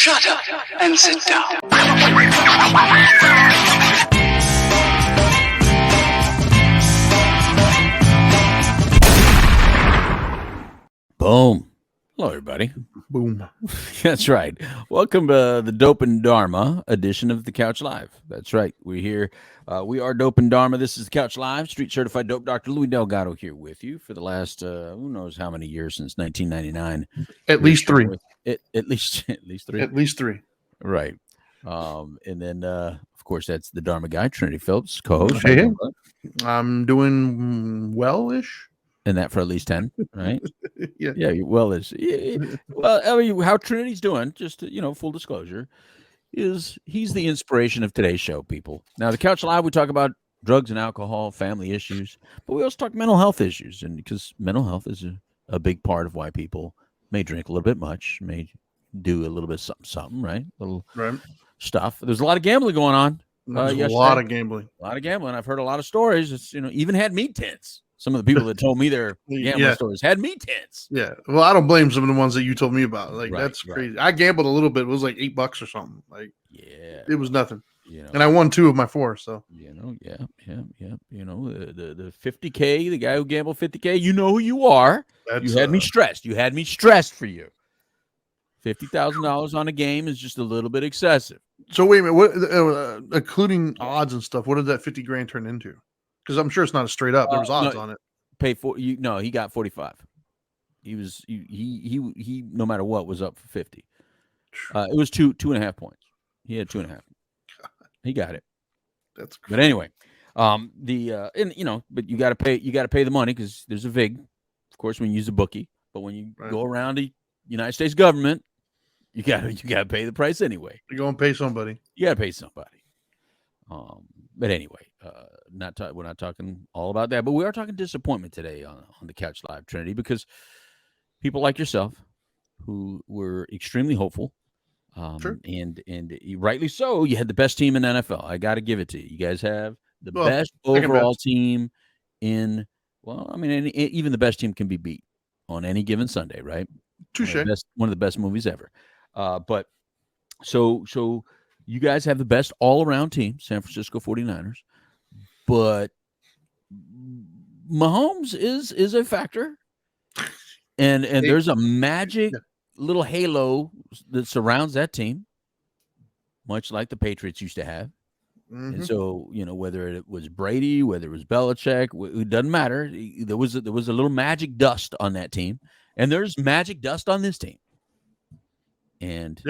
Shut up and sit down. Boom. Hello, everybody. Boom. That's right. Welcome to the Dope and Dharma edition of the Couch Live. That's right. We're here. We are Dope and Dharma. This is the Couch Live. Street certified dope Dr. Louis Delgado here with you for the last, who knows how many years since 1999. At least three. At least three. At least three. Right. And then, of course, that's the Dharma guy, Trinity Phillips, co-host. Hey. I'm doing well-ish. And that for at least 10, right? Yeah. Yeah, well-ish. Well, I mean, how Trinity's doing, just, full disclosure, is he's the inspiration of today's show, people. Now, the Couch Live, we talk about drugs and alcohol, family issues, but we also talk mental health issues, and because mental health is a big part of why people may drink a little bit much, may do a little bit something, right? A little stuff. There's a lot of gambling going on. There's a lot of gambling. A lot of gambling. I've heard a lot of stories. It's, even had meat tents. Some of the people that told me their gambling stories had meat tents. Yeah. Well, I don't blame some of the ones that you told me about. Like, that's crazy. Right. I gambled a little bit. It was like $8 or something. Like, yeah, it was nothing. And I won 2 of my 4. So, the 50K, the guy who gambled 50K, you know who you are. You had me stressed. You had me stressed for you. $50,000 on a game is just a little bit excessive. So wait a minute, what, including odds and stuff, what did that 50 grand turn into? Because I'm sure it's not a straight up. There was odds on it. Pay for you. No, he got 45. He no matter what was up for 50. It was 2.5 points. He had 2.5. He got it. That's crazy. But anyway, but you got to pay the money because there's a vig, of course, when you use a bookie. But when you go around the United States government, you gotta pay the price anyway. You're gonna pay somebody. You gotta pay somebody. But anyway, we're not talking all about that, but we are talking disappointment today on the Couch Live, Trinity, because people like yourself who were extremely hopeful, and rightly so. You had the best team in NFL. I got to give it to you. You guys have the best overall team in. Well, I mean, even the best team can be beat on any given Sunday, right? Touche. One of the best movies ever. But so you guys have the best all-around team, San Francisco 49ers, but Mahomes is a factor. And there's a magic little halo that surrounds that team, much like the Patriots used to have. Mm-hmm. And so, whether it was Brady, whether it was Belichick, it doesn't matter. There was a little magic dust on that team, and there's magic dust on this team. And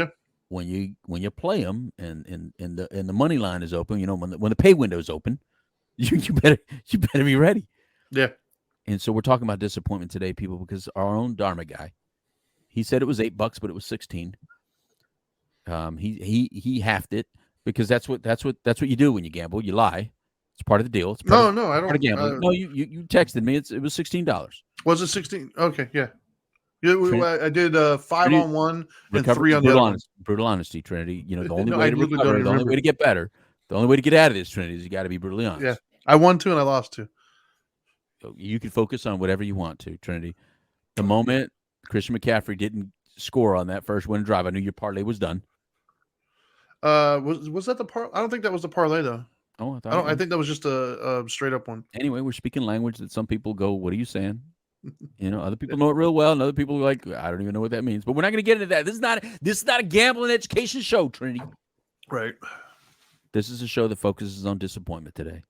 when you play them, and the money line is open, when the pay window is open, you better be ready. Yeah. And so we're talking about disappointment today, people, because our own Dharma guy, he said it was $8, but it was 16. He halved it. Because that's what you do when you gamble. You lie. It's part of the deal. It's I don't. Part of gambling. No, you texted me. It was $16. Was it 16? Okay, yeah. I did 5 on one and 3 on the other. Brutal honesty, Trinity. The only way to recover, the only way to get better, the only way to get out of this, Trinity, is you got to be brutally honest. Yeah, I won 2 and I lost 2. So you can focus on whatever you want to, Trinity. The moment Christian McCaffrey didn't score on that first win drive, I knew your parlay was done. Was that the parlay? I don't think that was the parlay though. Oh, I think that was just a straight up one. Anyway, we're speaking language that some people go, "What are you saying?" Other people know it real well, and other people are like, "I don't even know what that means." But we're not going to get into that. This is not a gambling education show, Trinity. Right. This is a show that focuses on disappointment today,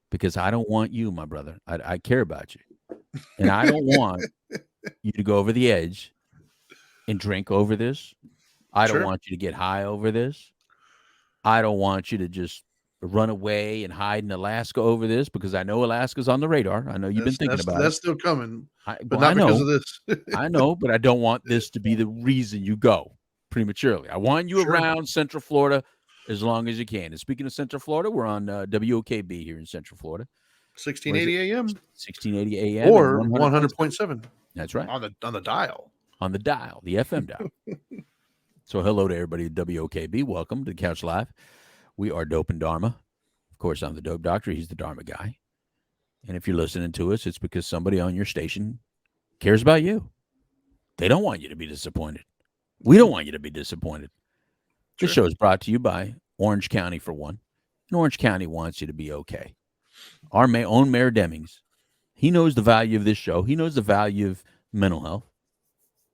because I don't want you, my brother. I care about you, and I don't want you to go over the edge and drink over this. I don't want you to get high over this. I don't want you to just run away and hide in Alaska over this, because I know Alaska's on the radar. I know you've been thinking about it. That's still coming, but not because of this. I know, but I don't want this to be the reason you go prematurely. I want you around Central Florida as long as you can. And speaking of Central Florida, we're on WOKB here in Central Florida. 1680 AM. 1680 AM. Or 100.7. That's right. On the dial. On the dial, the FM dial. So hello to everybody at WOKB. Welcome to the Couch Live. We are Dope and Dharma. Of course, I'm the Dope Doctor. He's the Dharma guy. And if you're listening to us, it's because somebody on your station cares about you. They don't want you to be disappointed. We don't want you to be disappointed. This show is brought to you by Orange County, for one. And Orange County wants you to be okay. Our own Mayor Demings, he knows the value of this show. He knows the value of mental health.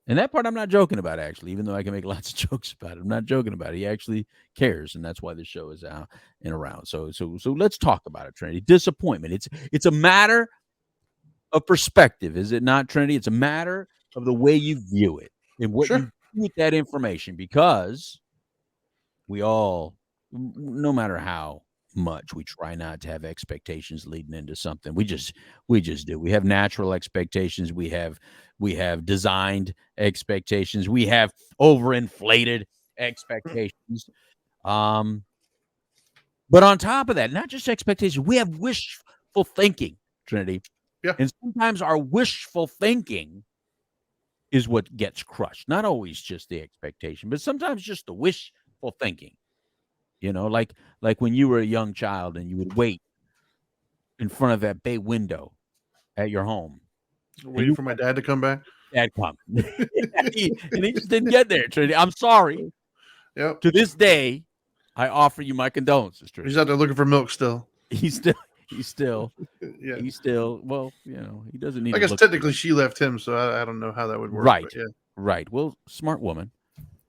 And that part I'm not joking about, actually, even though I can make lots of jokes about it. I'm not joking about it. He actually cares, and that's why this show is out and around. So let's talk about it, Trinity. Disappointment. It's a matter of perspective, is it not, Trinity? It's a matter of the way you view it and what you do with that information, because we all, no matter how much we try not to have expectations leading into something, we just do. We have natural expectations. We have designed expectations. We have overinflated expectations. But on top of that, not just expectations, we have wishful thinking, Trinity. Yeah. And sometimes our wishful thinking is what gets crushed. Not always just the expectation, but sometimes just the wishful thinking. You know, like when you were a young child and you would wait in front of that bay window at your home, waiting for my dad to come back. Dad come, and he just didn't get there. Trinity, I'm sorry. Yep. To this day, I offer you my condolences, Trinity. He's out there looking for milk still. He's still. Yeah. He's still. Well, you know, he doesn't need. I guess technically she left him, so I don't know how that would work. Right. Yeah. Right. Well, smart woman.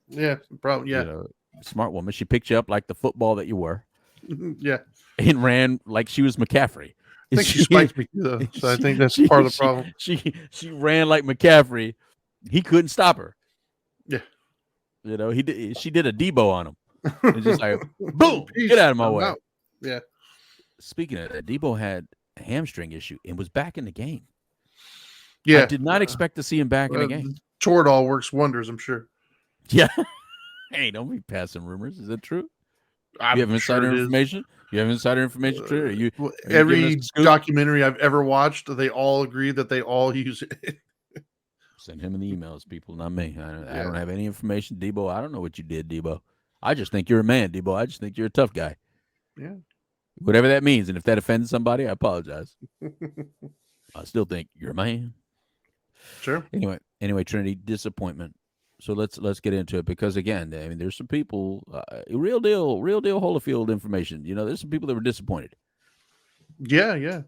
Yeah. Probably. Yeah. You know, smart woman. She picked you up like the football that you were. Yeah. And ran like she was McCaffrey. I think she spiked me too, though. So I think that's part of the problem. She ran like McCaffrey. He couldn't stop her. Yeah. You know, she did a Debo on him. It's just like, boom, get out of my way. Out. Yeah. Speaking of that, Debo had a hamstring issue and was back in the game. Yeah. I did not expect to see him back in the game. Toradol works wonders, I'm sure. Yeah. Hey, don't be passing rumors. Is that true? You have insider information? You have insider information, true? Every documentary I've ever watched, they all agree that they all use it. Send him in the emails, people, not me. I don't have any information. Debo, I don't know what you did, Debo. I just think you're a man, Debo. I just think you're a tough guy. Yeah. Whatever that means. And if that offends somebody, I apologize. I still think you're a man. Sure. Anyway, Trinity, disappointment. So let's get into it, because again, I mean, there's some people, real deal Holyfield information. You know, there's some people that were disappointed. Yeah, yeah.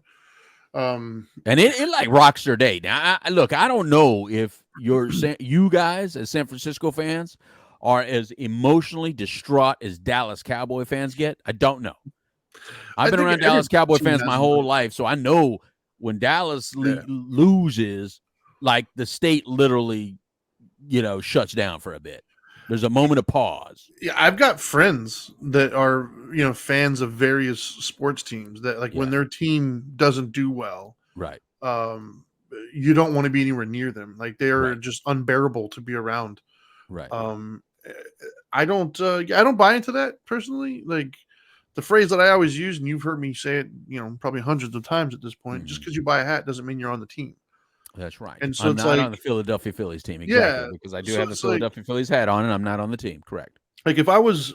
And it like rocks their day. Now, look, I don't know if you guys as San Francisco fans are as emotionally distraught as Dallas Cowboy fans get. I don't know. I've been around Dallas Cowboy fans my whole life, so I know when Dallas loses, like the state literally, you know, shuts down for a bit. There's a moment of pause. Yeah, I've got friends that are, you know, fans of various sports teams that, like, when their team doesn't do well, right? You don't want to be anywhere near them. Like, they're just unbearable to be around. Right. I don't buy into that personally. Like, the phrase that I always use, and you've heard me say it, you know, probably hundreds of times at this point, just because you buy a hat doesn't mean you're on the team. That's right. And so I'm not on the Philadelphia Phillies team, exactly, because I do have the Philadelphia Phillies hat on, and I'm not on the team. Correct. Like, if I was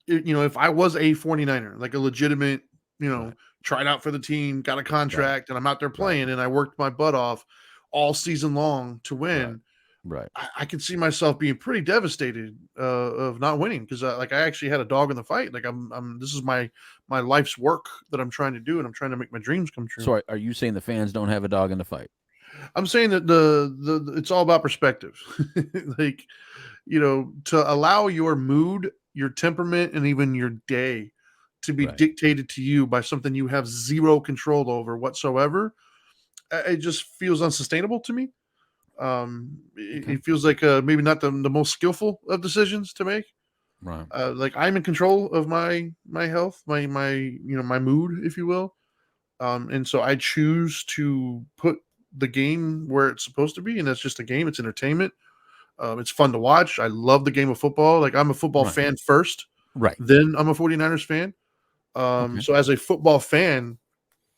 a 49er, like a legitimate, you know, tried out for the team, got a contract, and I'm out there playing, and I worked my butt off all season long to win. Right. I could see myself being pretty devastated of not winning, because I actually had a dog in the fight. Like, this is my life's work that I'm trying to do, and I'm trying to make my dreams come true. So are you saying the fans don't have a dog in the fight? I'm saying that the it's all about perspective. Like, you know, to allow your mood, your temperament, and even your day to be dictated to you by something you have zero control over whatsoever, it just feels unsustainable to me. It feels like maybe not the most skillful of decisions to make. Right. Like, I'm in control of my health, my my mood, if you will. And so I choose to put the game where it's supposed to be, and that's just a game. It's entertainment. It's fun to watch. I love the game of football. Like, I'm a football fan first, then I'm a 49ers fan. So as a football fan,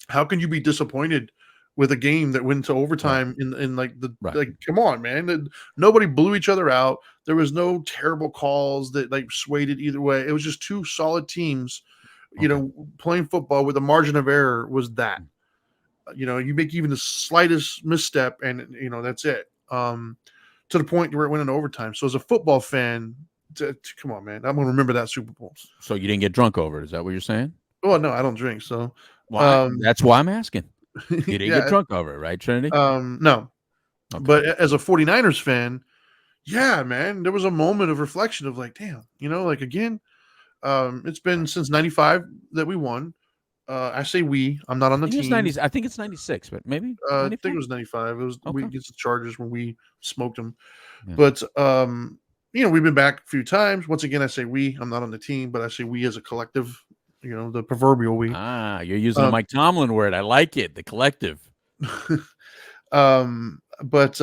how can you be disappointed with a game that went to overtime in like like, come on, man. Nobody blew each other out. There was no terrible calls that like swayed it either way. It was just two solid teams, you know, playing football with a margin of error was that. You know, you make even the slightest misstep and, you know, that's it. To the point where it went into overtime. So as a football fan, Come on, man. I'm gonna remember that Super Bowl. So you didn't get drunk over it? Is that what you're saying? Oh no, I don't drink. So Why? That's why I'm asking. You didn't yeah, get drunk over it, right, Trinity? no. Okay. But as a 49ers fan, yeah, man, there was a moment of reflection of like, damn, like again, it's been since 95 that we won. I say we. I'm not on the team. I think it's 96, but maybe I think it was 95. It was we Okay. against the Chargers when we smoked them. Yeah. But we've been back a few times. Once again, I say we. I'm not on the team, but I say we as a collective. The proverbial we. You're using a Mike Tomlin word. I like it. The collective. But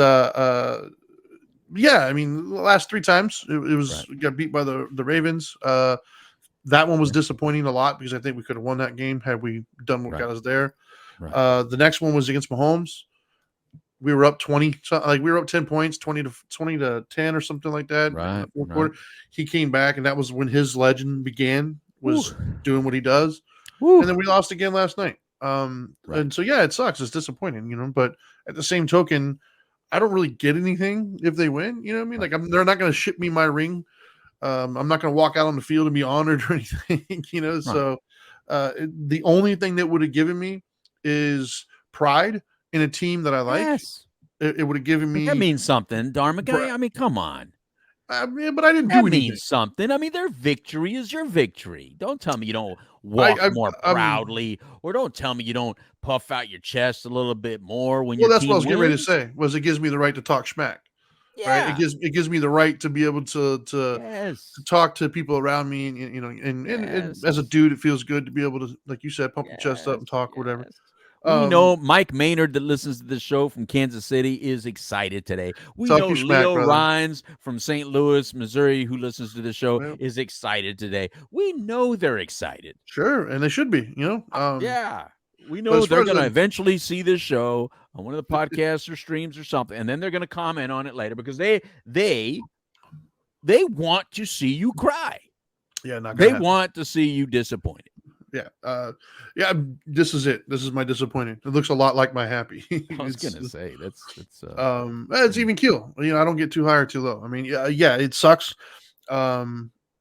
yeah, I mean, the last 3 times it was Right. got beat by the Ravens. That one was disappointing a lot because I think we could have won that game had we done what got us there. Right. The next one was against Mahomes. We were up 20, like we were up 10 points, 20 to 10 or something like that. Right. Fourth quarter. He came back, and that was when his legend began, was doing what he does. And then we lost again last night. And so yeah, it sucks. It's disappointing, but at the same token, I don't really get anything if they win. You know what I mean? Like they're not going to ship me my ring. I'm not going to walk out on the field and be honored or anything. So the only thing that would have given me is pride in a team that I like. Yes. It would have given me. That means something, Dharma guy. I mean, come on. But I didn't do anything. Means something. I mean, their victory is your victory. Don't tell me you don't walk more proudly, or don't tell me you don't puff out your chest a little bit more when that's team what I was getting ready to wins. say. Was it gives me the right to talk schmack. Yeah. Right? It gives me the right to be able to talk to people around me, and as a dude, it feels good to be able to, like you said, pump your chest up and talk, whatever. We know Mike Maynard that listens to the show from Kansas City is excited today. We know Leo Rhines from St. Louis, Missouri, who listens to the show is excited today. We know they're excited. Sure, and they should be, yeah. We know they're going to eventually see this show on one of the podcasts or streams or something, and then they're going to comment on it later because they want to see you cry. Yeah, they want to see you disappointed. Yeah. This is it. This is my disappointing. It looks a lot like my happy. I was gonna say it's even keel. I don't get too high or too low. I mean, yeah, it sucks.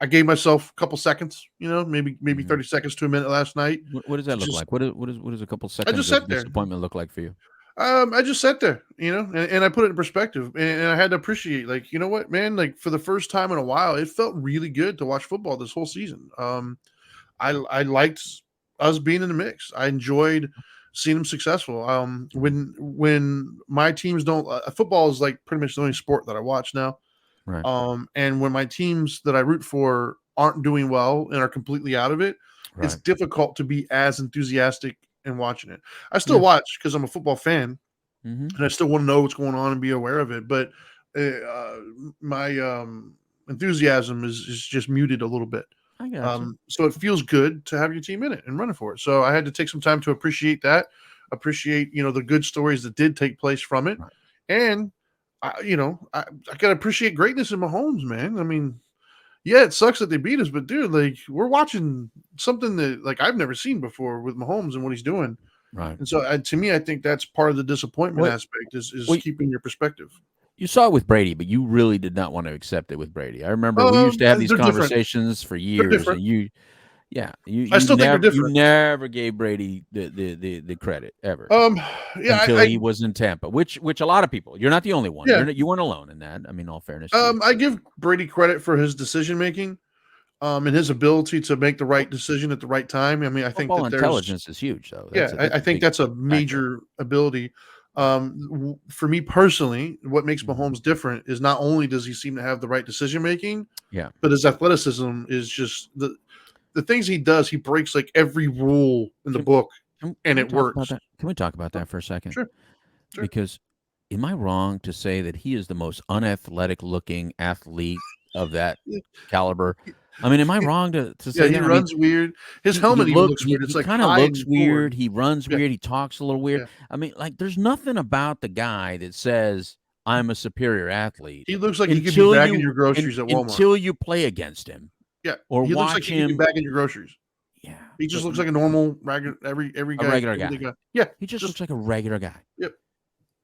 I gave myself a couple seconds, maybe 30 seconds to a minute last night. What does that look like? What is a couple seconds? I just sat there. Disappointment look like for you? I just sat there, and I put it in perspective, and I had to appreciate, like, you know what, man, like for the first time in a while, it felt really good to watch football this whole season. I liked us being in the mix. I enjoyed seeing them successful. When my teams don't, football is like pretty much the only sport that I watch now. Right. And when my teams that I root for aren't doing well and are completely out of it, it's difficult to be as enthusiastic in watching it. I still watch because I'm a football fan, and I still want to know what's going on and be aware of it. But my enthusiasm is just muted a little bit. I got you. So it feels good to have your team in it and running for it. So I had to take some time to appreciate that, the good stories that did take place from it. Right. And I gotta appreciate greatness in Mahomes, man. I mean, yeah, it sucks that they beat us, but dude, like we're watching something that like I've never seen before with Mahomes and what he's doing. Right. And so to me, I think that's part of the disappointment aspect is keeping your perspective. You saw it with Brady, but you really did not want to accept it with Brady. I remember we used to have these conversations for years, and you I still think they're different. You never gave Brady the credit ever. Until he was in Tampa, which a lot of people. You're not the only one. You weren't alone in that. I mean, all fairness. I give Brady credit for his decision making, and his ability to make the right decision at the right time. I mean, I think that intelligence is huge, though. I think that's a major ability. For me personally, what makes Mahomes different is not only does he seem to have the right decision making, but his athleticism is just the things he does. He breaks like every rule in the book, and it works. Can we talk about that for a second? Sure. Because am I wrong to say that he is the most unathletic looking athlete of that caliber? I mean, am I wrong to say that? He runs weird. His helmet even looks weird. It's like kind of looks weird. He runs weird. He talks a little weird. Yeah. I mean, like there's nothing about the guy that says I'm a superior athlete. He looks like he could be bagging your groceries at Walmart until you play against him. Yeah, or he watch looks like him he could be bagging your groceries. Yeah, he just looks like a normal regular guy. Yeah, he just looks like a regular guy. Yep.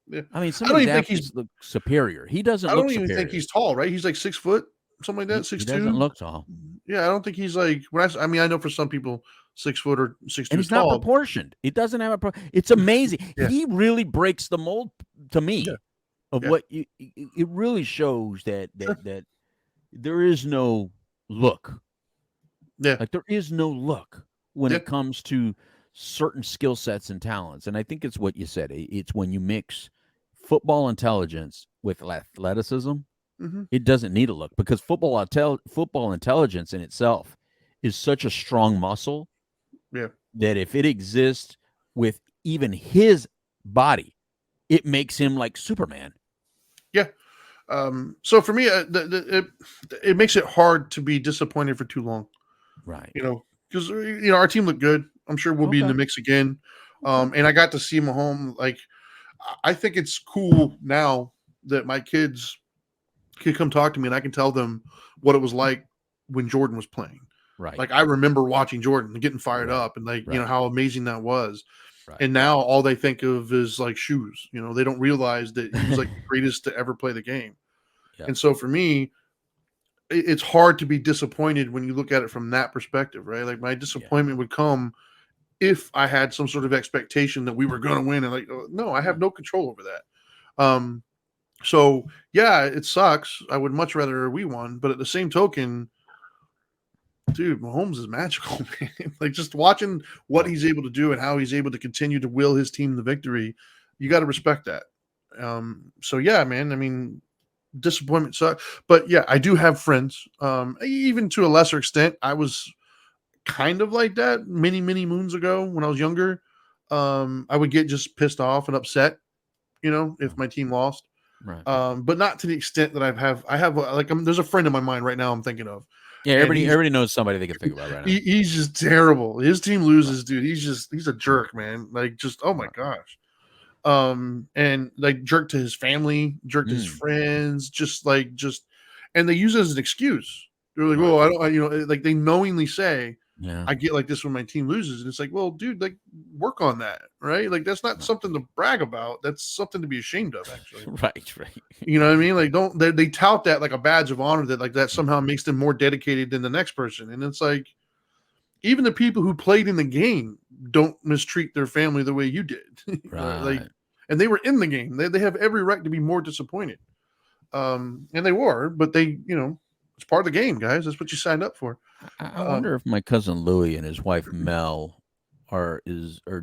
Yeah. I mean, I don't even think he's superior. He doesn't. I don't even think he's tall. Right? He's like 6 foot. something like that. He 6'2". doesn't look tall, Yeah, I don't think he's like. I mean, I know for some people, 6 foot or 6'2" and is he's not tall. proportioned. He doesn't have it's amazing. Yeah. He really breaks the mold to me Yeah. of Yeah. what it really shows that Sure. that there is no look. Yeah. Like there is no look when Yeah. it comes to certain skill sets and talents. And I think it's what you said. It's when you mix football intelligence with athleticism, Mm-hmm. it doesn't need a look because football intelligence in itself is such a strong muscle Yeah. that if it exists with even his body, it makes him like Superman. Yeah. So for me, it makes it hard to be disappointed for too long. Right. You know, because our team looked good. I'm sure we'll be in the mix again. And I got to see Mahomes. Like, I think it's cool now that my kids can come talk to me and I can tell them what it was like when Jordan was playing. Right. Like I remember watching Jordan and getting fired Right. up and like, Right. how amazing that was. Right. And now all they think of is like shoes. They don't realize that he was like the greatest to ever play the game. Yeah. And so for me, it's hard to be disappointed when you look at it from that perspective, right? Like my disappointment would come if I had some sort of expectation that we were going to win. And like, no, I have no control over that. So yeah, it sucks. I would much rather we won, but at the same token, dude, Mahomes is magical, man. Like just watching what he's able to do and how he's able to continue to will his team to victory, you got to respect that. So yeah, man. I mean, disappointment sucks, but yeah, I do have friends. Even to a lesser extent, I was kind of like that many moons ago when I was younger. I would get just pissed off and upset, if my team lost. Right. But not to the extent that I have there's a friend in my mind right now I'm thinking of. Yeah, everybody knows somebody they can think about right now. He's just terrible. His team loses, dude. He's a jerk, man. Like just oh my gosh. And like jerk to his family, jerk to his friends, and they use it as an excuse. They're like, "Oh, I don't," like they knowingly say, Yeah. I get like this when my team loses. And it's like, well, dude, like work on that, right? Like that's not something to brag about. That's something to be ashamed of, actually. Right. You know what I mean? Like they tout that like a badge of honor that like that somehow makes them more dedicated than the next person. And it's like, even the people who played in the game don't mistreat their family the way you did. Right. And they were in the game. They have every right to be more disappointed. And they were, but they, it's part of the game, guys. That's what you signed up for. I wonder if my cousin Louie and his wife Mel are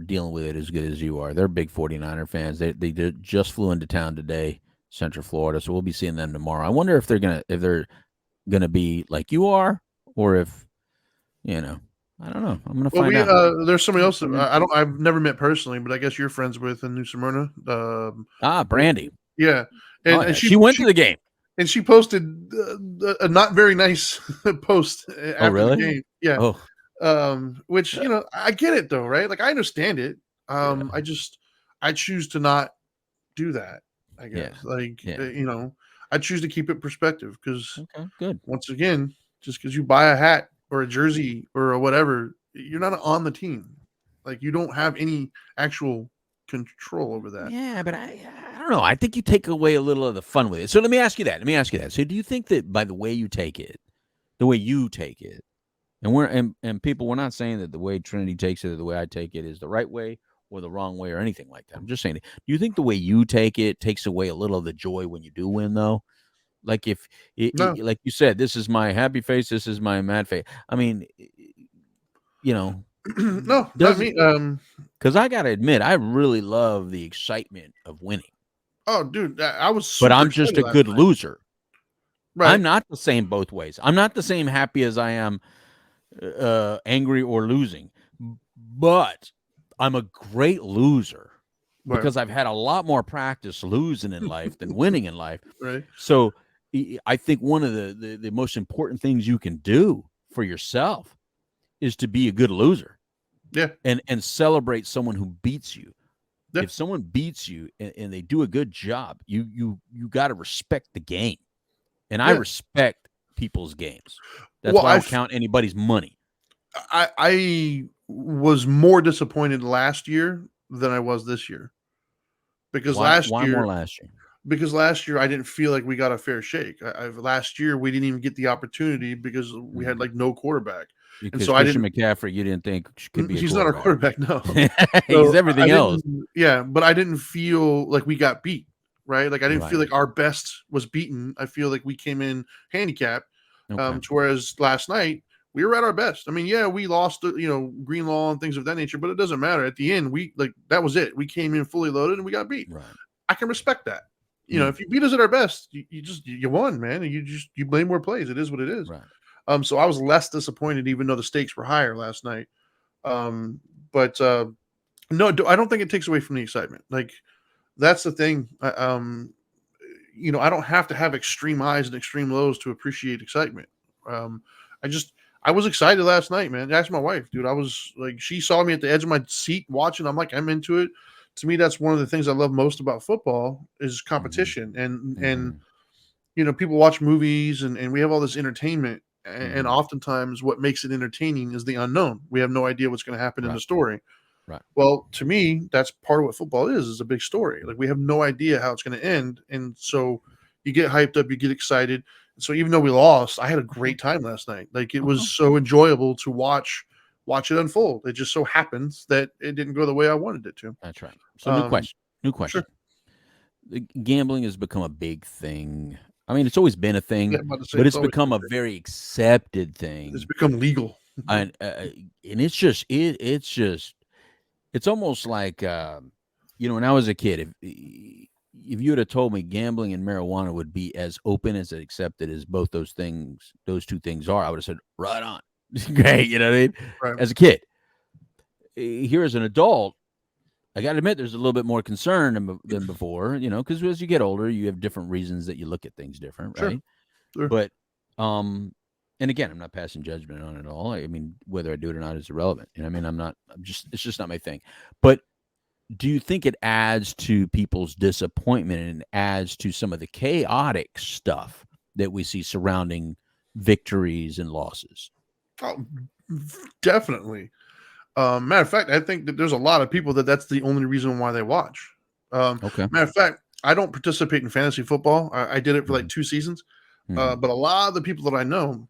dealing with it as good as you are. They're big 49er fans. They just flew into town today, Central Florida, so we'll be seeing them tomorrow. I wonder if they're gonna be like you are, or if I don't know. I'm gonna find out. There's somebody else that I've never met personally, but I guess you're friends with in New Smyrna. Brandy. Yeah, and she went to the game. And she posted a not very nice post after the game. Yeah. Which, I get it though, right? Like I understand it. I choose to not do that, I guess. I choose to keep it perspective because good. Once again, just because you buy a hat or a jersey or whatever, you're not on the team. Like you don't have any actual control over that. Yeah, but I don't know. I think you take away a little of the fun with it. So let me ask you that. So do you think that by the way you take it, and people, we're not saying that the way Trinity takes it or the way I take it is the right way or the wrong way or anything like that. I'm just saying, do you think the way you take it takes away a little of the joy when you do win, though? Like like you said, this is my happy face, this is my mad face. I mean, no, not me. Because I gotta admit, I really love the excitement of winning. Oh, dude, I was. But I'm just a good loser. Right. I'm not the same both ways. I'm not the same happy as I am angry or losing. But I'm a great loser because I've had a lot more practice losing in life than winning in life. Right. So I think one of the most important things you can do for yourself is to be a good loser. Yeah. And celebrate someone who beats you. Yeah. If someone beats you and they do a good job, you got to respect the game. And I respect people's games. That's why I don't count anybody's money. I was more disappointed last year than I was this year. Because why more last year? because last year I didn't feel like we got a fair shake. Last year we didn't even get the opportunity because we had like no quarterback, and Because so I Christian didn't. McCaffrey, you didn't think could be a He's not a quarterback. quarterback, no. He's So I everything else. didn't. Yeah, but I didn't feel like we got beat. Right, like I didn't feel Right. like our best was beaten. I feel like we came in handicapped. Okay. Whereas last night we were at our best. I mean, yeah, we lost, Greenlaw and things of that nature, but it doesn't matter. At the end, we like that was it. We came in fully loaded and we got beat. Right. I can respect that. If you beat us at our best, you won, man. And you blame more plays. It is what it is. Right. So I was less disappointed, even though the stakes were higher last night. But no, I don't think it takes away from the excitement. Like that's the thing. I don't have to have extreme highs and extreme lows to appreciate excitement. Um, I was excited last night, man. Ask my wife, dude. I was like, she saw me at the edge of my seat watching. I'm like, I'm into it. To me, that's one of the things I love most about football is competition. And people watch movies and we have all this entertainment. And oftentimes what makes it entertaining is the unknown. We have no idea what's going to happen in the story. Right. Well, to me, that's part of what football is a big story. Like we have no idea how it's going to end. And so you get hyped up, you get excited. So even though we lost, I had a great time last night. Like it was so enjoyable to watch it unfold. It just so happens that it didn't go the way I wanted it to. That's right. So new question. Sure. Gambling has become a big thing. I mean, it's always been a thing, but it's become a very accepted thing. It's become legal. And it's just it's almost like when I was a kid, if you would have told me gambling and marijuana would be as open as accepted as those two things are, I would have said right on. Great, you know what I mean? Right. As a kid. Here as an adult, I got to admit there's a little bit more concern than before, because as you get older, you have different reasons that you look at things different, right? Sure. But and again, I'm not passing judgment on it at all. I mean, whether I do it or not is irrelevant. It's just not my thing. But do you think it adds to people's disappointment and adds to some of the chaotic stuff that we see surrounding victories and losses? Oh, definitely. Matter of fact, I think that there's a lot of people that's the only reason why they watch. Okay. Matter of fact, I don't participate in fantasy football. I did it for like 2 seasons. But a lot of the people that I know,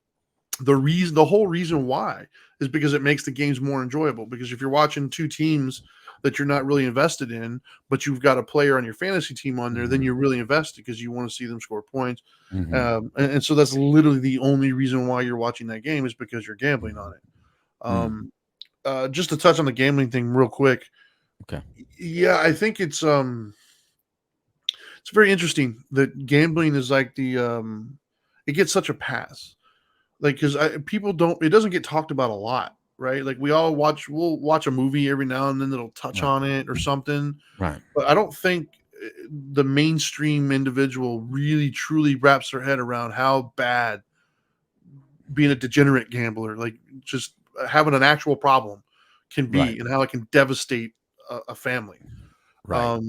the whole reason why is because it makes the games more enjoyable. Because if you're watching two teams that you're not really invested in, but you've got a player on your fantasy team on there, then you're really invested because you want to see them score points. And so that's literally the only reason why you're watching that game is because you're gambling on it. Just to touch on the gambling thing real quick. Okay. Yeah, I think it's very interesting that gambling is like it gets such a pass. Like, because it doesn't get talked about a lot, right? Like we'll watch a movie every now and then that'll touch on it or something. Right. But I don't think the mainstream individual really truly wraps their head around how bad being a degenerate gambler, like just having an actual problem can be and how it can devastate a family. Right.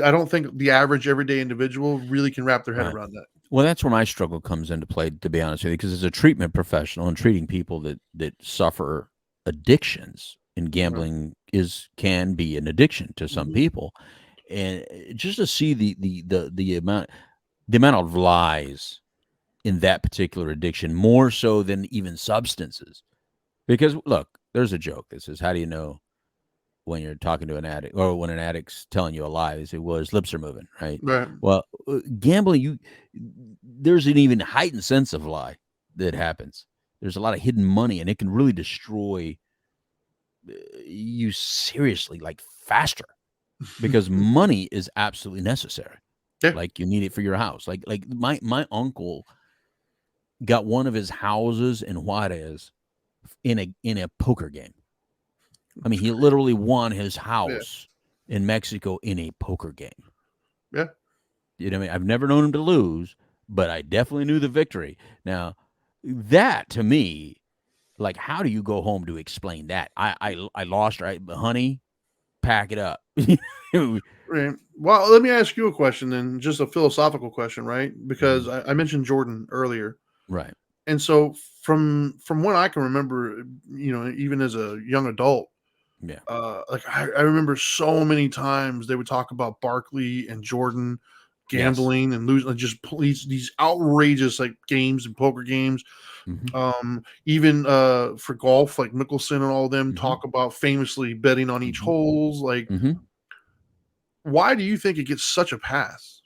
I don't think the average everyday individual really can wrap their head around that. Well, that's where my struggle comes into play, to be honest with you, because as a treatment professional and treating people that suffer addictions, and gambling can be an addiction to some people, and just to see the amount of lies in that particular addiction, more so than even substances. Because look, there's a joke that says, "How do you know when you're talking to an addict, or when an addict's telling you a lie?" They say, "Well, his lips are moving," right? Right. Well, gambling, there's an even heightened sense of lie that happens. There's a lot of hidden money, and it can really destroy you seriously, like faster, because money is absolutely necessary. Yeah. Like you need it for your house. Like my uncle got one of his houses in Juarez in a poker game. I mean, he literally won his house in Mexico in a poker game. Yeah. You know what I mean? I've never known him to lose, but I definitely knew the victory. Now, that to me, like, how do you go home to explain that? I lost, right? But honey, pack it up. Right. Well, let me ask you a question then, just a philosophical question, right? Because I mentioned Jordan earlier. Right. And so from what I can remember, even as a young adult, like I remember so many times they would talk about Barkley and Jordan gambling and losing, just these outrageous like games and poker games. Even for golf, like Mickelson and all of them talk about famously betting on each holes. Like, why do you think it gets such a pass?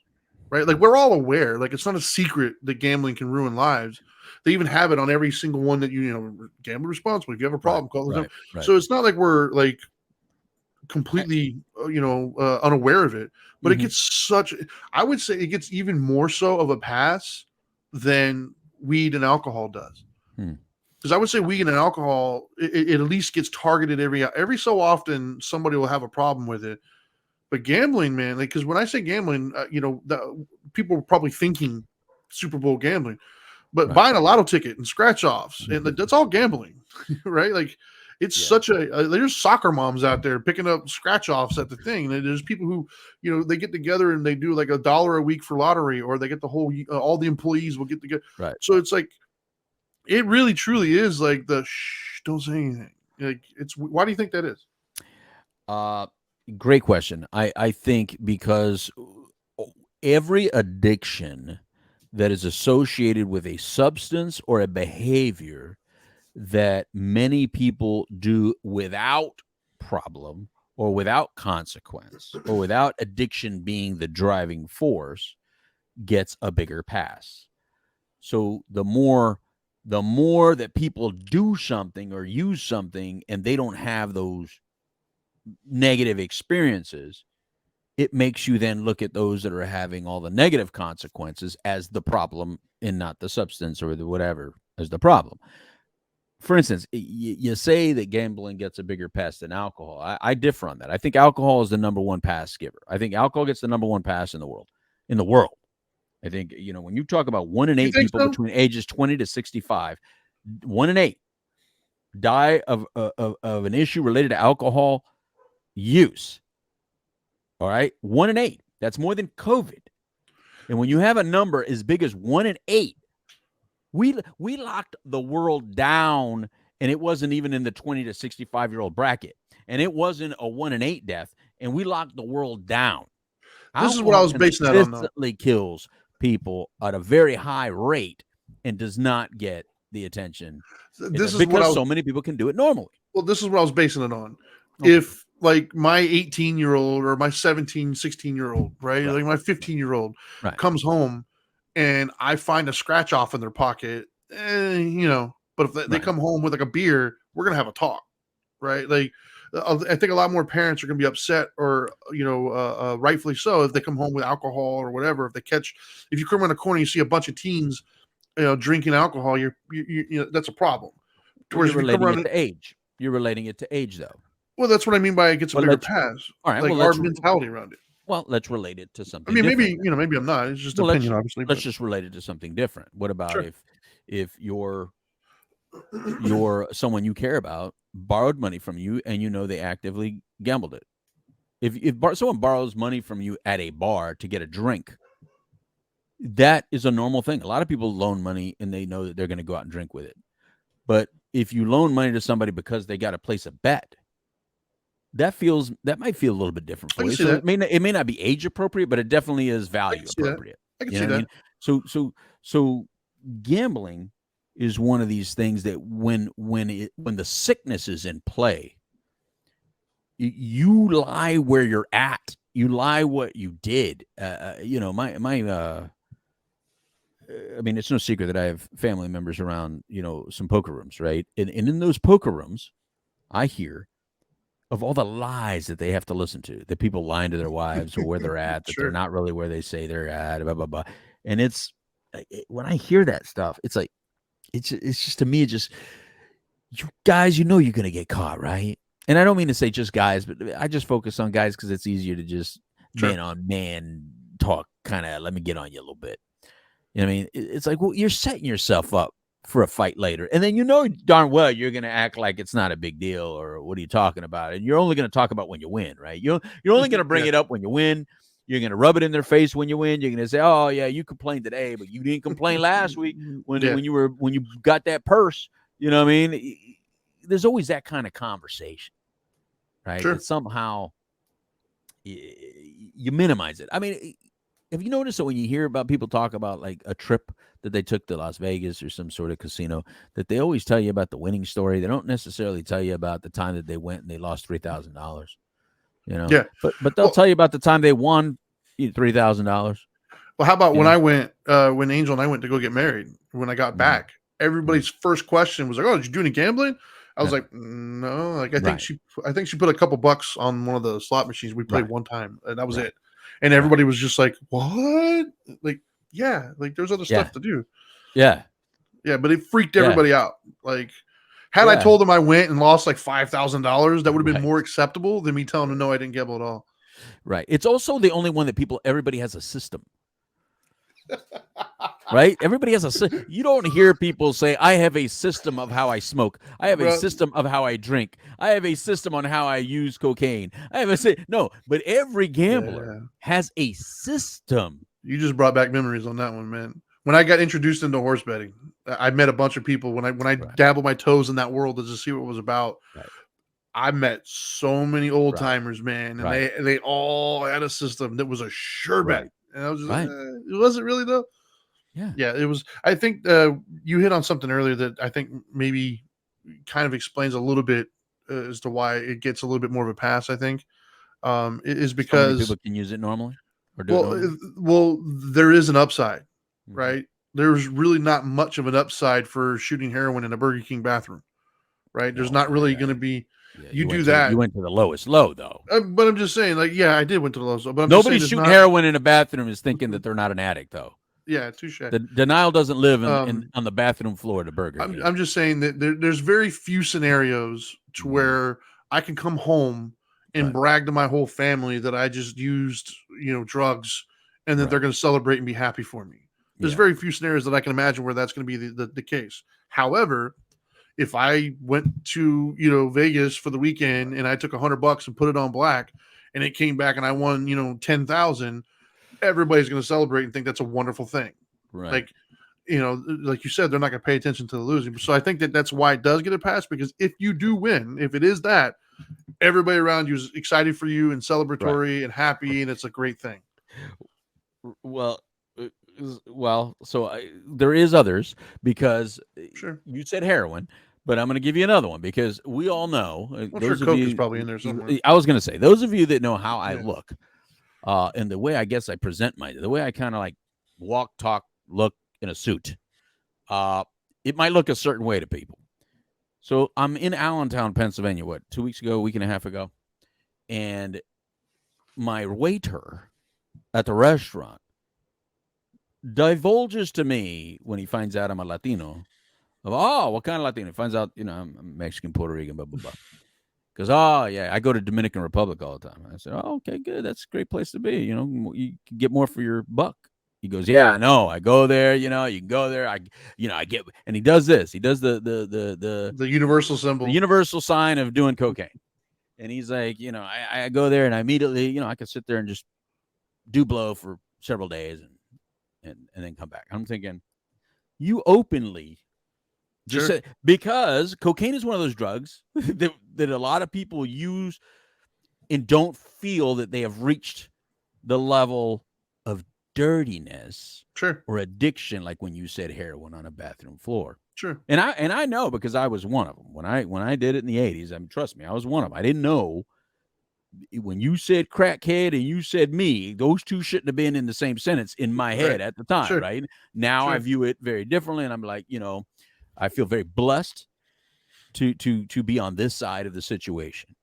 Right? Like, we're all aware, like, it's not a secret that gambling can ruin lives. They even have it on every single one that you gamble responsibly. If you have a problem, call them. Right. So it's not like we're like completely, unaware of it, but it gets I would say it gets even more so of a pass than weed and alcohol does. Because I would say weed and alcohol, it at least gets targeted every so often. Somebody will have a problem with it. But gambling, man, like, because when I say gambling, people are probably thinking Super Bowl gambling, but buying a lotto ticket and scratch offs, and that's all gambling, right? Like, it's such there's soccer moms out there picking up scratch offs at the thing. And there's people who, they get together and they do like $1 a week for lottery, or they get the whole, all the employees will get together. Right. So it's like, it really truly is like don't say anything. Like, why do you think that is? Great question. I think because every addiction that is associated with a substance or a behavior that many people do without problem or without consequence or without addiction being the driving force gets a bigger pass. So the more that people do something or use something and they don't have those negative experiences, it makes you then look at those that are having all the negative consequences as the problem and not the substance or the whatever as the problem. For instance, you say that gambling gets a bigger pass than alcohol. I differ on that. I think alcohol is the number one pass giver. I think alcohol gets the number one pass in the world. I think, when you talk about 1 in 8 people between ages 20 to 65, 1 in 8 die of an issue related to alcohol use. All right. 1 in 8. That's more than COVID. And when you have a number as big as 1 in 8, we locked the world down, and it wasn't even in the 20 to 65-year-old bracket. And it wasn't a 1 in 8 death, and we locked the world down. This is what I was basing that on, though. Consistently kills people at a very high rate and does not get the attention. This is because so many people can do it normally. Well, this is what I was basing it on. Okay. If like my 18-year-old or my 17, 16-year-old, right? Like my 15-year-old comes home and I find a scratch off in their pocket, but if they come home with like a beer, we're going to have a talk, right? Like, I think a lot more parents are going to be upset, or rightfully so, if they come home with alcohol or whatever. If you come around the corner, you see a bunch of teens, drinking alcohol, you that's a problem. You're relating it to age. You're relating it to age, though. Well, that's what I mean by it gets a bigger pass. All right, like our mentality around it. Well, let's relate it to something. I mean, different. maybe I'm not. It's just opinion, obviously. Let's just relate it to something different. What about if you're someone you care about borrowed money from you and they actively gambled it? If someone borrows money from you at a bar to get a drink, that is a normal thing. A lot of people loan money and they know that they're going to go out and drink with it. But if you loan money to somebody because they got to place a bet, that might feel a little bit different for you. So it may not be age appropriate, but it definitely is value appropriate. I can see that. So gambling is one of these things that when the sickness is in play, you lie where you're at. You lie what you did. I mean, it's no secret that I have family members around, some poker rooms, right? And in those poker rooms, I hear of all the lies that they have to listen to, that people lying to their wives or where they're at, that they're not really where they say they're at, blah, blah, blah. And when I hear that stuff, it's like, it's just, to me, you guys, you're going to get caught, right? And I don't mean to say just guys, but I just focus on guys because it's easier to just man on man talk, kind of let me get on you a little bit. You know what I mean? It's like, well, you're setting yourself up for a fight later. And then darn well you're going to act like it's not a big deal, or what are you talking about? And you're only going to talk about when you win, right? You're only going to bring it up when you win. You're going to rub it in their face when you win. You're going to say, oh, yeah, you complained today, but you didn't complain last week when you got that purse. You know what I mean? There's always that kind of conversation, right? Sure. That somehow you minimize it. I mean, have you noticed that when you hear about people talk about like a trip that they took to Las Vegas or some sort of casino, that they always tell you about the winning story? They don't necessarily tell you about the time that they went and they lost $3,000. Yeah. But they'll tell you about the time they won $3,000. Well, how about when Yeah. I went, when Angel and I went to go get married, when I got Mhm. back, everybody's first question was like, "Oh, did you do any gambling?" I was Yeah. like, "No." Like, I Right. think she put a couple bucks on one of the slot machines. We played Right. one time, and that was Right. it. And everybody was just like, "What?" Like, yeah, like there's other Yeah. stuff to do. Yeah. Yeah, but it freaked Yeah. everybody out. Like, had I Yeah. told them I went and lost like $5,000, that would have been Right. more acceptable than me telling them no, I didn't gamble at all. Right. It's also the only one that everybody has a system. Right? Everybody has you don't hear people say, I have a system of how I smoke. I have a Bro. system of how I drink. I have a system on how I use cocaine. I have no, but every gambler Yeah. has a system. You just brought back memories on that one, man. When I got introduced into horse betting, I met a bunch of people when I Right. dabbled my toes in that world to just see what it was about. Right. I met so many old timers, man, and Right. they all had a system that was a sure bet. Right. And I was just Right. it wasn't really though. Yeah. Yeah, it was. I think you hit on something earlier that I think maybe kind of explains a little bit as to why it gets a little bit more of a pass. I think it is So many because people can use it normally or do it normally. well, there is an upside, Mhm. right? There's really not much of an upside for shooting heroin in a Burger King bathroom, right? There's Well, not really yeah. going to be. Yeah, You do you that, went to the lowest low though. but I'm just saying, like, yeah, I did went to the Lowe's, but I'm Nobody just saying shooting it's not, heroin in a bathroom is thinking that they're not an addict though. yeah, touche. The denial doesn't live on Um, the bathroom floor at a Burger King. I'm just saying that there's very few scenarios to Mhm. where I can come home and Right. brag to my whole family that I just used, drugs, and that Right. they're going to celebrate and be happy for me. There's Yeah. very few scenarios that I can imagine where that's going to be the case. However, if I went to Vegas for the weekend and I took $100 and put it on black, and it came back and I won 10,000, everybody's going to celebrate and think that's a wonderful thing. Right. Like, like you said, they're not going to pay attention to the losing. So I think that's why it does get a pass, because if you do win, if it is that, everybody around you is excited for you and celebratory and happy, and it's a great thing. So there is others, because Sure. you said heroin, but I'm going to give you another one because we all know. I'm sure Coke is probably in there somewhere. I was going to say, those of you that know how I Yeah. look, and the way I guess I present the way I kind of like walk, talk, look in a suit, it might look a certain way to people. So I'm in Allentown, Pennsylvania, 2 weeks ago, a week and a half ago, and my waiter at the restaurant divulges to me when he finds out I'm a Latino. What kind of Latino? He finds out, I'm Mexican, Puerto Rican, blah, blah, blah. Because, yeah, I go to Dominican Republic all the time. I said, okay, good. That's a great place to be. You can get more for your buck. He goes, yeah, I know. I go there, you can go there. I get, and he does this. He does the universal symbol, the universal sign of doing cocaine. And he's like, I go there and I immediately, I can sit there and just do blow for several days and then come back. I'm thinking, you openly just said, because cocaine is one of those drugs that a lot of people use and don't feel that they have reached the level of dirtiness or addiction, like when you said heroin on a bathroom floor. Sure. And I know, because I was one of them when I did it in the 80s. I mean, trust me, I was one of them. I didn't know. When you said crackhead and you said me, those two shouldn't have been in the same sentence in my head at the time, right? Now I view it very differently, and I'm like, I feel very blessed to be on this side of the situation.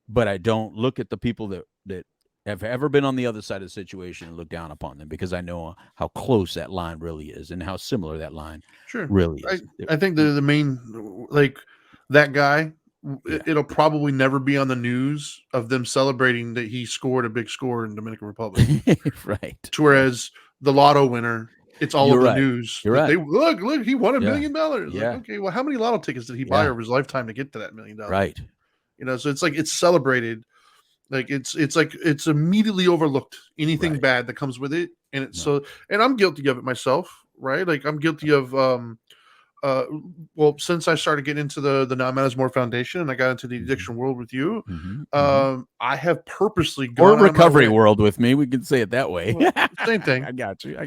But I don't look at the people that have ever been on the other side of the situation and look down upon them, because I know how close that line really is and how similar that line really is. I think the main, like, that guy, it'll probably never be on the news of them celebrating that he scored a big score in Dominican Republic. Right. Whereas the lotto winner, it's all over the news. You're right. They look, he won $1 million. Yeah. Like, okay, well, how many lotto tickets did he buy over his lifetime to get to that $1 million? Right. So it's like, it's celebrated. Like it's like it's immediately overlooked, anything bad that comes with it. And it's and I'm guilty of it myself, right? Like, I'm guilty of well, since I started getting into the Not Matters More Foundation and I got into the addiction world with you, I have purposely gone or out of my recovery way. world with me. We can say it that way. Well, same thing. I got you.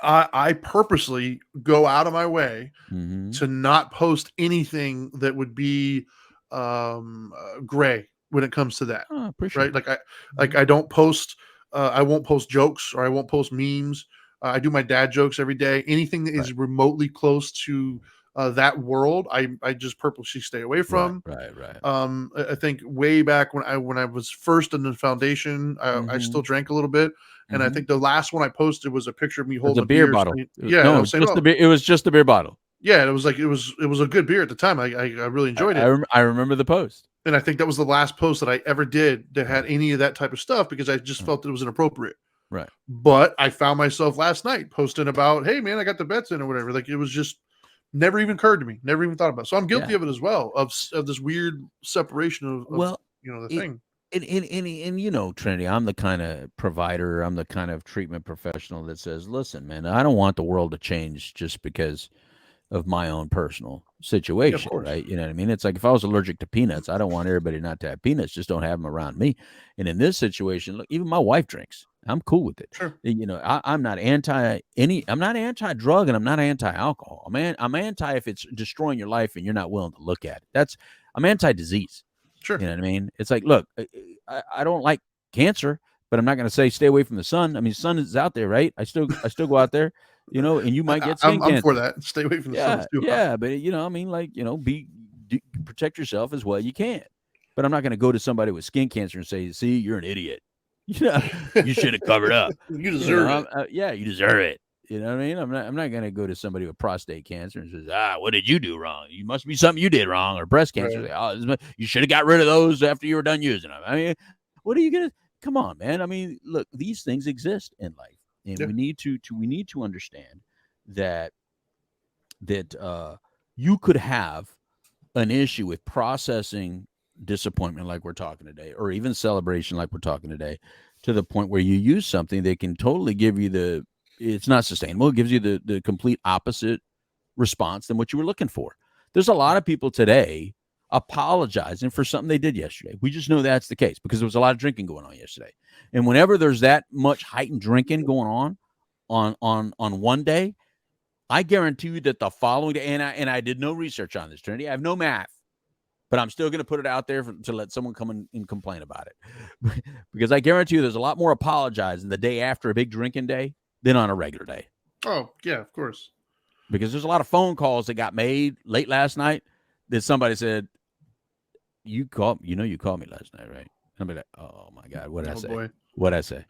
I purposely go out of my way Mhm. to not post anything that would be gray when it comes to that. Oh, appreciate Right? it. I don't post. I won't post jokes or I won't post memes. I do my dad jokes every day. Anything that is remotely close to that world, I just purposely stay away from. Right. I think way back when I was first in the foundation, I still drank a little bit, and I think the last one I posted was a picture of me It was holding a beer bottle. saying, No, and I it was was saying, just "Oh, the beer. It was just a beer bottle. yeah," and it was like it was a good beer at the time. I really enjoyed it. I remember the post. And I think that was the last post that I ever did that had any of that type of stuff because I just felt that it was inappropriate. Right. But I found myself last night posting about, hey man, I got the bets in or whatever. Like it was just never even occurred to me. Never even thought about it. So I'm guilty of it as well, of this weird separation of the thing. And you know, Trinity, I'm the kind of provider, I'm the kind of treatment professional that says, listen, man, I don't want the world to change just because of my own personal situation, course. right? You know what I mean? It's like if I was allergic to peanuts, I don't want everybody not to have peanuts. Just don't have them around me. And in this situation, look, even my wife drinks. I'm cool with it. Sure. You know, I'm not I'm not anti-drug and I'm not anti-alcohol. I'm anti if it's destroying your life and you're not willing to look at it. I'm anti-disease. Sure. You know what I mean? It's like, look, I don't like cancer, but I'm not going to say stay away from the sun. I mean, sun is out there, right? I still go out there. You know, and you might get skin cancer. I'm for that. Stay away from the sun. Yeah, but you know, I mean, like, you know, protect yourself as well you can. But I'm not going to go to somebody with skin cancer and say, "See, you're an idiot. You know, you should have covered up. You deserve it." Yeah, you deserve it. You know what I mean? I'm not going to go to somebody with prostate cancer and says, "What did you do wrong? You must be something you did wrong." Or breast cancer. Right. You should have got rid of those after you were done using them. I mean, what are you going to? Come on, man. I mean, look, these things exist in life. And we need to understand that you could have an issue with processing disappointment like we're talking today, or even celebration like we're talking today, to the point where you use something that can totally give you it's not sustainable. It gives you the complete opposite response than what you were looking for. There's a lot of people today apologizing for something they did yesterday. We just know that's the case because there was a lot of drinking going on yesterday. And whenever there's that much heightened drinking going on one day, I guarantee you that the following day, and I did no research on this, Trinity. I have no math, but I'm still going to put it out there to let someone come in and complain about it. Because I guarantee you there's a lot more apologizing the day after a big drinking day than on a regular day. Oh, yeah, of course. Because there's a lot of phone calls that got made late last night that somebody said, you called me last night, right? I'll be like, oh my God, what did I say? Boy. What'd I say?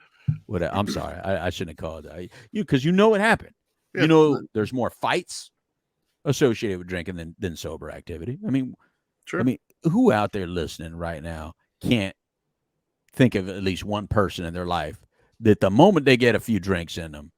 I'm sorry. I shouldn't have called. Because you know what happened. Yeah, you know, there's more fights associated with drinking than sober activity. I mean, sure. Who out there listening right now can't think of at least one person in their life that the moment they get a few drinks in them,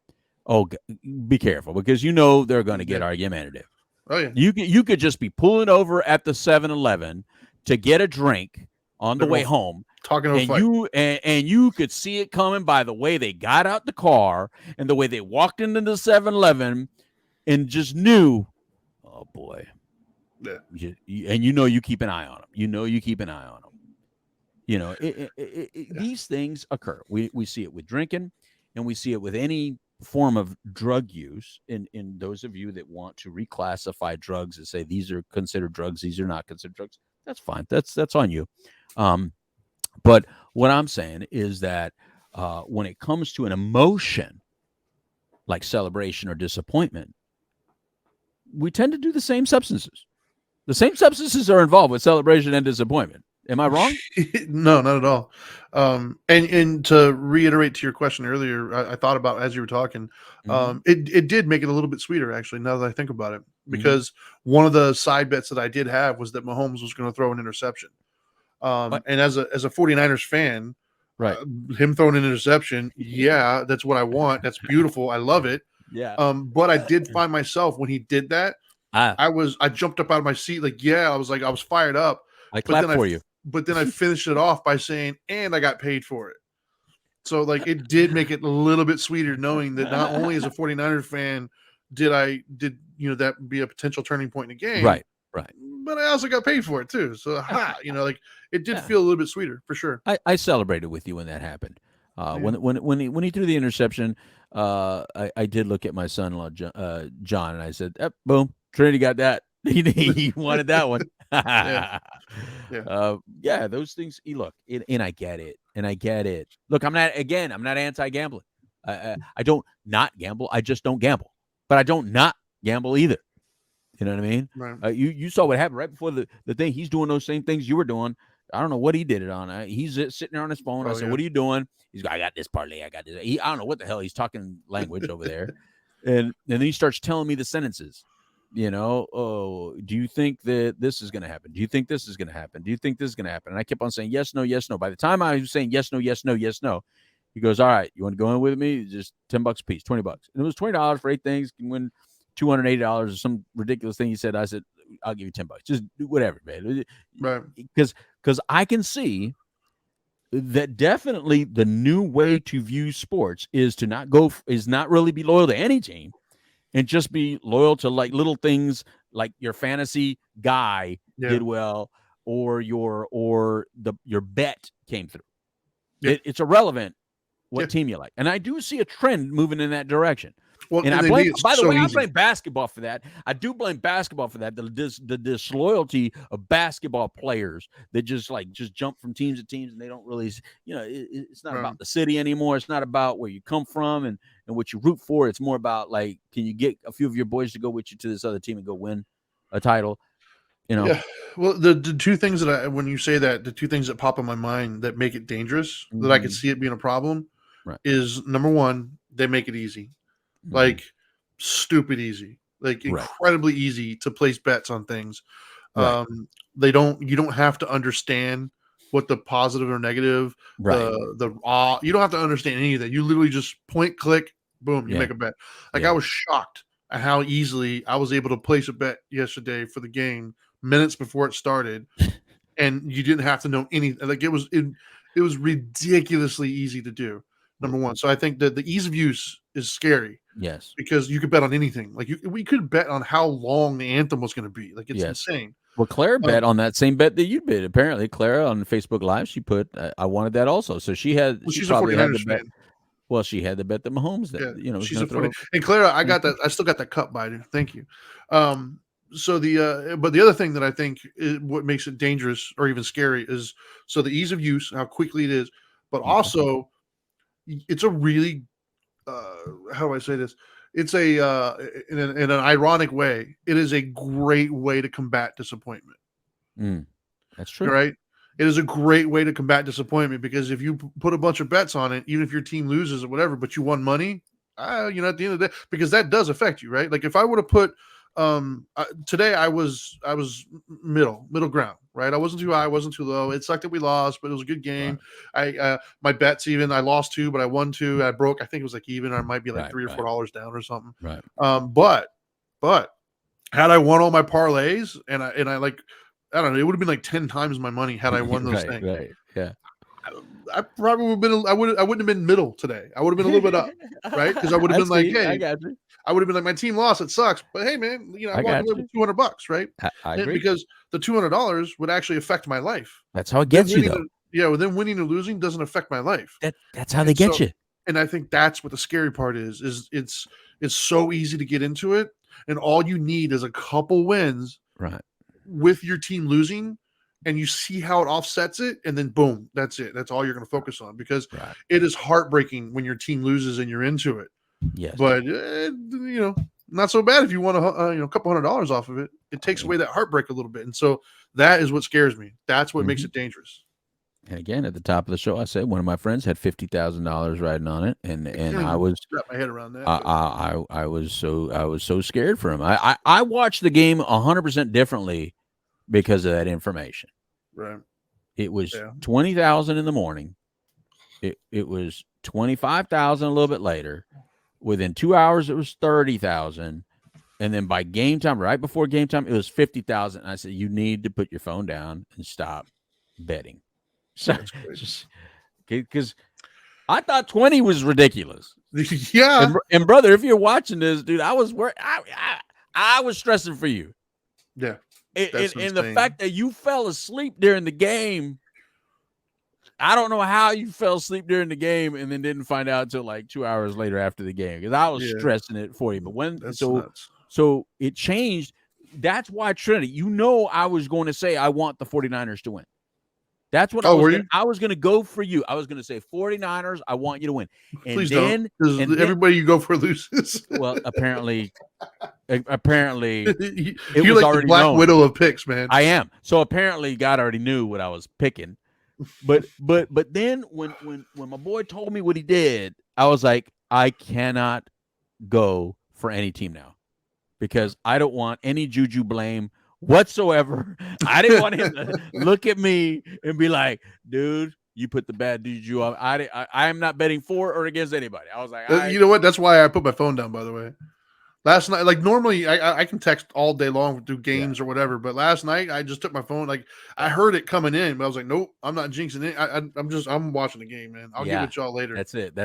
be careful because you know they're going to get argumentative. Oh yeah. You could just be pulling over at the 7-Eleven to get a drink on the way home. Talking about and you could see it coming by the way they got out the car and the way they walked into the 7-Eleven and just knew, oh boy. Yeah. And you keep an eye on them. You know, these things occur. We see it with drinking and we see it with any form of drug use. In those of you that want to reclassify drugs and say these are considered drugs, these are not considered drugs, that's fine. That's on you. But what I'm saying is that when it comes to an emotion like celebration or disappointment, we tend to do the same substances. The same substances are involved with celebration and disappointment. Am I wrong? No, not at all. And to reiterate to your question earlier, I thought about as you were talking, it did make it a little bit sweeter, actually, now that I think about it, because one of the side bets that I did have was that Mahomes was going to throw an interception. And as a 49ers fan, right, him throwing an interception, yeah, that's what I want. That's beautiful. I love it. Yeah. But I did find myself when he did that, I jumped up out of my seat, like, yeah, I was fired up. I clapped for you. But then I finished it off by saying, and I got paid for it. So like it did make it a little bit sweeter knowing that not only as a 49er fan did that would be a potential turning point in the game. Right. But I also got paid for it too. So like it did feel a little bit sweeter for sure. I celebrated with you when that happened. When he threw the interception, I did look at my son-in-law John, and I said, "Boom, Trinity got that. He wanted that one." Those things. Look, and I get it. Look, I'm not anti-gambling. I don't not gamble. I just don't gamble. But I don't not gamble either. You know what I mean? Right. You saw what happened right before the thing. He's doing those same things you were doing. I don't know what he did it on. He's sitting there on his phone. I said, "What are you doing?" He's like, "I got this parlay. I got this." I don't know what the hell he's talking language over there. And then he starts telling me the sentences. Oh, do you think that this is going to happen? Do you think this is going to happen? Do you think this is going to happen? And I kept on saying yes, no, yes, no. By the time I was saying yes, no, yes, no, yes, no, he goes, "All right, you want to go in with me? Just $10 a piece, $20." And it was $20 for 8 things. You can win $280 or some ridiculous thing. He said, I said, "I'll give you $10. Just do whatever, man." Right. Because I can see that definitely the new way to view sports is to not really be loyal to any team and just be loyal to like little things like your fantasy guy did well or your bet came through. Yeah. It's irrelevant what team you like. And I do see a trend moving in that direction. Well, and I blame, by the way, I blame basketball for that. I do blame basketball for that. The disloyalty of basketball players that just jump from teams to teams, and they don't really, it's not about the city anymore. It's not about where you come from and what you root for. It's more about like, can you get a few of your boys to go with you to this other team and go win a title? Yeah. Well, the two things that when you say that, the two things that pop in my mind that make it dangerous, that I could see it being a problem, is number one, they make it easy. Like stupid easy, like incredibly easy to place bets on things. You don't have to understand what the positive or negative, you don't have to understand any of that. You literally just point, click, boom, you make a bet. Like I was shocked at how easily I was able to place a bet yesterday for the game minutes before it started, and you didn't have to know anything. Like it was ridiculously easy to do. Number one. So I think that the ease of use is scary. Yes. Because you could bet on anything. Like we could bet on how long the anthem was going to be. Like it's insane. Well, Clara bet on that same bet that you bid. Apparently, Clara on Facebook Live, she put, I wanted that also. So she had, she's a 49ers fan. Well, she had the bet that Mahomes that, she's a 40. And Clara, I got that. I still got that cup by you. Thank you. So but the other thing that I think is what makes it dangerous or even scary is the ease of use, how quickly it is, but also it's a really how do I say this? It's in an ironic way, it is a great way to combat disappointment. That's true. Right? It is a great way to combat disappointment because if you put a bunch of bets on it, even if your team loses or whatever, but you won money, at the end of the day, because that does affect you, right? Like if I would have put today I was middle ground, right? I wasn't too high, I wasn't too low. It sucked that we lost, but it was a good game. Right. My bets, even I lost 2, but I won 2. I broke, I think it was like even, or I might be like $3 or $4 down or something. Right. But had I won all my parlays and I like, I don't know, it would have been like 10 times my money had I won those things. Right. Yeah. I probably would have been. I wouldn't have been middle today. I would have been a little bit up, right? Because I would have been like, "Hey, I got you." I would have been like, "My team lost. It sucks." But hey, man, I walked away with $200, right? I agree. Because the $200 would actually affect my life. That's how it gets you, though. Well, then winning or losing doesn't affect my life. That's how they get you. And I think that's what the scary part is it's so easy to get into it, and all you need is a couple wins, right, with your team losing. And you see how it offsets it, and then boom, that's it. That's all you're going to focus on because it is heartbreaking when your team loses and you're into it. Yes, but not so bad if you want a couple $100 off of it. It takes away that heartbreak a little bit, and so that is what scares me. That's what makes it dangerous. And again, at the top of the show, I said one of my friends had $50,000 riding on it, and I was wrap my head around that. I was so scared for him. I watched the game 100% differently because of that information. Right. It was 20,000 in the morning. It was 25,000 a little bit later. Within 2 hours, it was 30,000. And then by game time, right before game time, it was 50,000. I said, you need to put your phone down and stop betting. So, because I thought 20 was ridiculous. Yeah. And brother, if you're watching this, dude, I was worried. I was stressing for you. Yeah. And That's the insane. fact that you fell asleep during the game, I don't know how you fell asleep during the game and then didn't find out until like 2 hours later after the game, because I was Yeah. stressing it for you. But when That's so nuts. so it changed. That's why Trinity, I was going to say I want the 49ers to win. That's what I was going to go for you. I was going to say 49ers, I want you to win. And Please then, don't, because everybody you go for loses. Well, apparently you're it was like already the Black known. Widow of picks, man. I am. So apparently God already knew what I was picking. But then when my boy told me what he did, I was like, I cannot go for any team now, because I don't want any juju blame whatsoever. I didn't want him to look at me and be like, dude, you put the bad juju on. I am not betting for or against anybody. I was like, you know what? That's why I put my phone down, by the way. Last night, like normally I can text all day long through games or whatever, but last night I just took my phone. Like I heard it coming in, but I was like, nope, I'm not jinxing it. I'm watching the game, man. I'll give it to y'all later. That's it.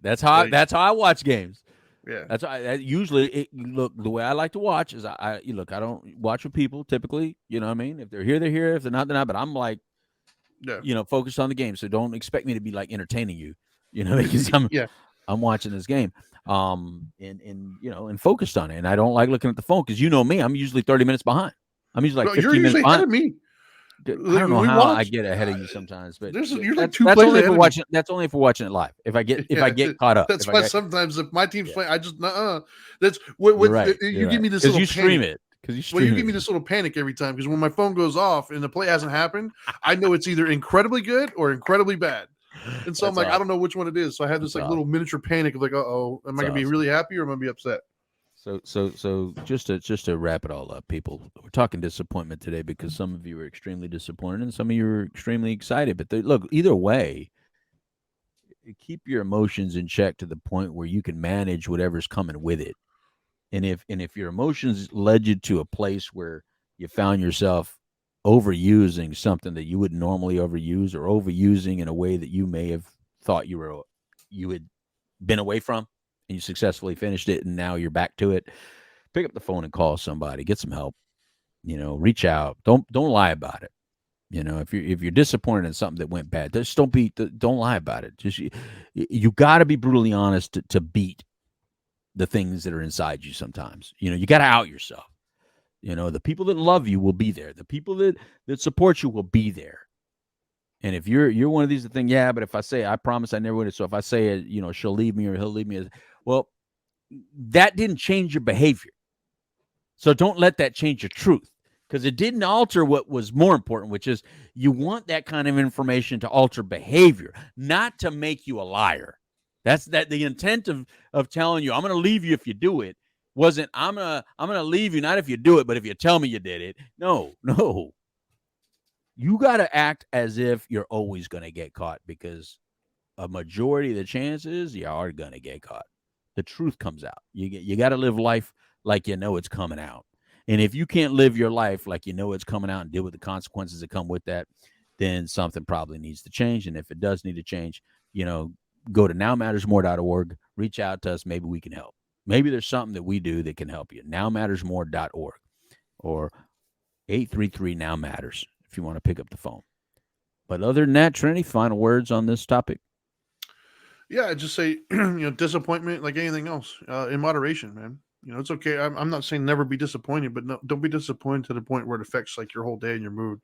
That's how I watch games. Yeah, that's usually look, the way I like to watch is I don't watch with people typically. You know what I mean? If they're here, they're here. If they're not, they're not. But I'm like, focused on the game. So don't expect me to be like entertaining you. You know, because I'm watching this game. And focused on it. And I don't like looking at the phone, because you know me, I'm usually 30 minutes behind. I'm usually like 15 minutes behind. Ahead of me. I don't know how I get ahead of you sometimes, but you're like that's only for watching. That's only for watching it live. If I get caught up, that's why sometimes if my team's playing, I just That's what you give me this little you stream panic. it. Because you give me this little panic every time, because when my phone goes off and the play hasn't happened, I know it's either incredibly good or incredibly bad. And so I'm like, I don't know which one it is. So I have this little miniature panic of like, am I gonna be really happy or am I gonna be upset? So just to wrap it all up, people, we're talking disappointment today because some of you are extremely disappointed and some of you are extremely excited. But look, either way, keep your emotions in check to the point where you can manage whatever's coming with it. And if your emotions led you to a place where you found yourself overusing something that you would normally overuse, or overusing in a way that you may have thought you had been away from, and you successfully finished it, and now you're back to it, pick up the phone and call somebody, get some help, reach out. Don't lie about it. If you're disappointed in something that went bad, just don't lie about it. Just you got to be brutally honest to beat the things that are inside you. Sometimes, you got to out yourself. The people that love you will be there. The people that support you will be there. And if you're one of these that think, but if I say, I promise I never would. So if I say it, she'll leave me or he'll leave me. Well, that didn't change your behavior. So don't let that change your truth, because it didn't alter what was more important, which is you want that kind of information to alter behavior, not to make you a liar. That's the intent of telling you, I'm going to leave you if you do it. Wasn't I'm gonna leave you not if you do it, but if you tell me you did it. No. You got to act as if you're always going to get caught, because a majority of the chances you are going to get caught. The truth comes out. You got to live life like it's coming out. And if you can't live your life like it's coming out and deal with the consequences that come with that, then something probably needs to change. And if it does need to change, go to nowmattersmore.org, reach out to us. Maybe we can help. Maybe there's something that we do that can help you. Nowmattersmore.org or 833-NOW-MATTERS if you want to pick up the phone. But other than that, Trinity, final words on this topic? Yeah, I'd just say, disappointment, like anything else, in moderation, man. It's okay. I'm not saying never be disappointed, but don't be disappointed to the point where it affects like your whole day and your mood.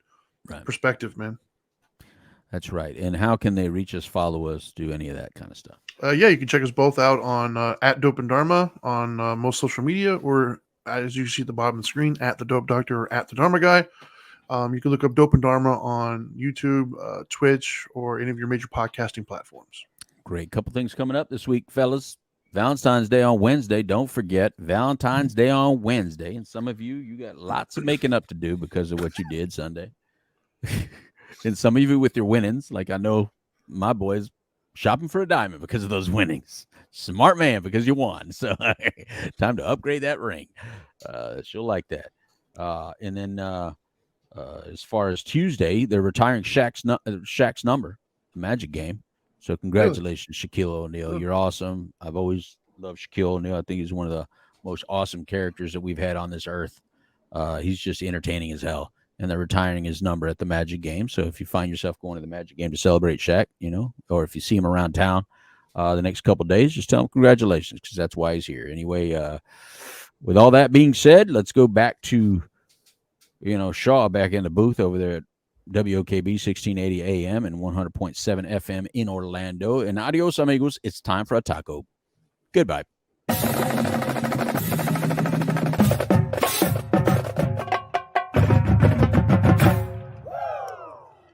Right. Perspective, man. That's right. And how can they reach us, follow us, do any of that kind of stuff? You can check us both out on at Dope and Dharma on most social media, or as you see at the bottom of the screen, at the Dope Doctor or at the Dharma Guy. You can look up Dope and Dharma on YouTube, Twitch, or any of your major podcasting platforms. Great. Couple things coming up this week, fellas. Valentine's Day on Wednesday. Don't forget Valentine's Day on Wednesday. And some of you got lots of making up to do because of what you did Sunday. And some of you with your winnings, like I know my boys shopping for a diamond because of those winnings. Smart man, because you won. So time to upgrade that ring. She'll like that. And then as far as Tuesday, they're retiring Shaq's number, the Magic game. So congratulations, Shaquille O'Neal. You're awesome. I've always loved Shaquille O'Neal. I think he's one of the most awesome characters that we've had on this earth. He's just entertaining as hell. And they're retiring his number at the Magic game. So if you find yourself going to the Magic game to celebrate Shaq, or if you see him around town the next couple of days, just tell him congratulations, because that's why he's here. Anyway, with all that being said, let's go back to, Shaw back in the booth over there at WOKB 1680 AM and 100.7 FM in Orlando. And adios, amigos. It's time for a taco. Goodbye.